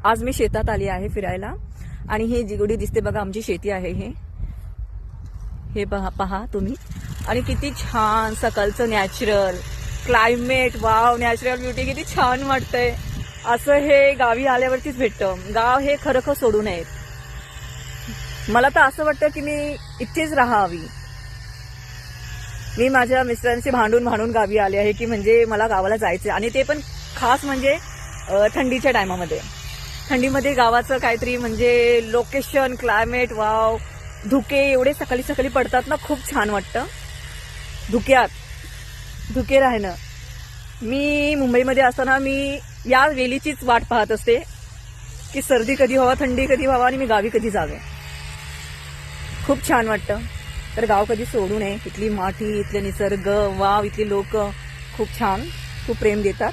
आज मी शेतात आली आहे फिरायला आणि हे जिगडी दिसते बघा आमची शेती आहे हे पहा तुम्ही. आणि किती छान सकाळचं natural climate, wow, natural beauty, किती छान वाटतंय. असं हे गावी आल्यावरतीच भेटतं. गाव हे खरं सोडू नयेत. मला तर असं वाटतं की मी इथेच राहावी. मी माझ्या मिस्टरांशी भांडून गावी आले आहे की म्हणजे मला गावाला जायचं, आणि ते पण खास म्हणजे थंडीच्या टायमामध्ये. थंडीमध्ये गावाचं काहीतरी म्हणजे लोकेशन, क्लायमेट, वाव, धुके एवढे सकाळी सकाळी पडतात ना, खूप छान वाटतं. धुके राहणं. मी मुंबईमध्ये असताना मी या वेलीचीच वाट पाहत असते की सर्दी कधी व्हावा, थंडी कधी व्हावा आणि मी गावी कधी जावे. खूप छान वाटतं. तर गाव कधी सोडू नये. इथली माती, इथले निसर्ग, वाव, इथली लोक खूप छान, खूप प्रेम देतात.